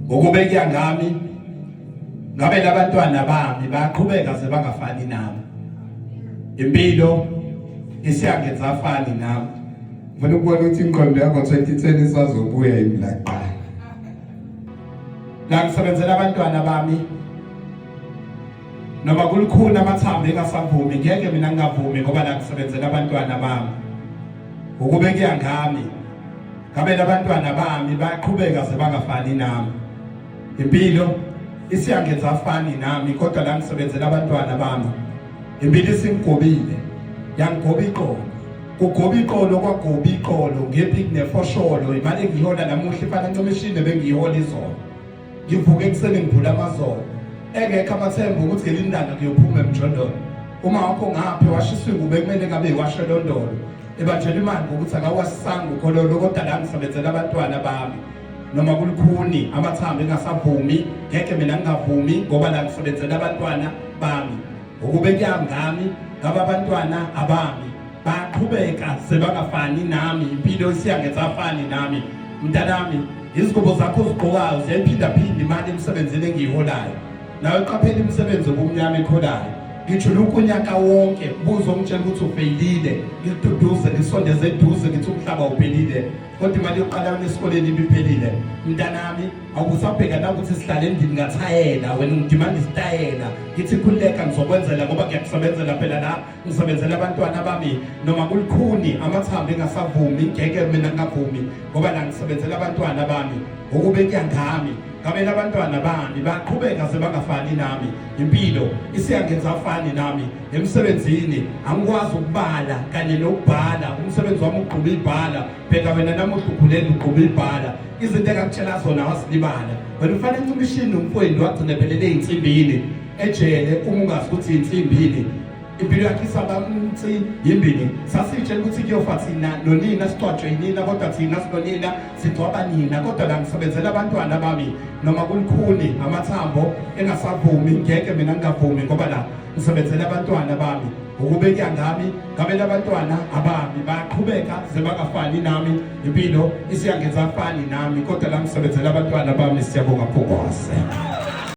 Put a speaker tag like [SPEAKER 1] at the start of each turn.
[SPEAKER 1] ukube kuyangami ngabe labantwana bami bayaqhubeka sebangafani nami. Impilo isiyangenza afani nami.
[SPEAKER 2] Ngifuna ukubona ukuthi inqondo yakho 2010 isazobuya imlaqa.
[SPEAKER 1] La ngisebenzela abantwana bami. Noma kulukhuna amathambo engasavumi ngeke mina ngingavumi ngoba la ngisebenzela abantwana bami. Ukube kuyangami ngabe labantwana bami bayaqhubeka sebangafani nami. Impilo isiyangenza afani nami kodwa la ngisebenzela abantwana bami. Impilo isingobile yangigoba iqolo. Kugoba iqolo kwagoba iqolo ngephi kunefosholo imali engiyihola namuhla ifana ncomishini bengiyihola izolo. Ngivuke ekuseni ngivula amazolo. Engekho amathemba ukuthi ngelindanga kuyophuma emjondolo. Uma wakho ngaphi washiswa ingubo ekumele ngabe iwashelondolo. Ebatshela imali ukuthi akawasanga ukhololo kodwa la ngisebenzela abantwana bami. Noma kulukhuni amathambo engasavumi ngeke mina ngingavumi ngoba la ngisebenzela abantwana bami. Ukube kuyangami ngaba abantwana abami baqhubeka sebangafani nami. Impilo isiyangenza afani nami. Mntanami izigubo zakho ozigqokayo ziyaphinda imali emsebenzini engiyiholayo. Nawe qaphela imisebenzi obumnyama ekholayo. Ngitsho ukunyaka wonke buzo ongitshela ukuthi ufeyilile ngikududuze ngisondeze eduze ngithi umhlaba uphelile kodwa imali yokuqala esikoleni ibiphelile. Mntanami awusabheka la ukuthi sihlale endini ngathayela wena ungidimanda isitayela ngithi khuleka ngizokwenzela ngoba ngiyakusebenzela phela la ngisebenzela abantwana bami. Noma kulukhuni amathambo engasavumi ngeke mina ngingavumi ngoba la ngisebenzela abantwana bami. Ukube kuyangami ngabe labantwana bami baqhubeka sebangafani nami. Impilo isiyangenza afani nami. Emsebenzini angikwazi ukubala kanye nokubhala. Umsebenzi wami uqhubha ibhala phela wena namuhla ukhulele uqhubha ibhala. Izinto engakutshela zona wasilibala. Wena ufanele uncumishini umfowenu wagcina phelele einsimbini ejele uma ungazi ukuthi insimbini. Impilo yakhe isabamthi yimbini sasitshela ukuthi kuyofa thina nonina sicwajwe yinina kodwa thina sinonina sigcwaba nina kodwa la ngisebenzela abantwana bami. Noma kulukhuni amathambo engasavumi ngeke mina ngingavumi ngoba la ngisebenzela abantwana bami. Ukube kuyangami ngabe labantwana abami baqhubeka sebangafani nami. Impilo isiyangenza afani nami kodwa la ngisebenzela abantwana bami. Siyabonga Phokose.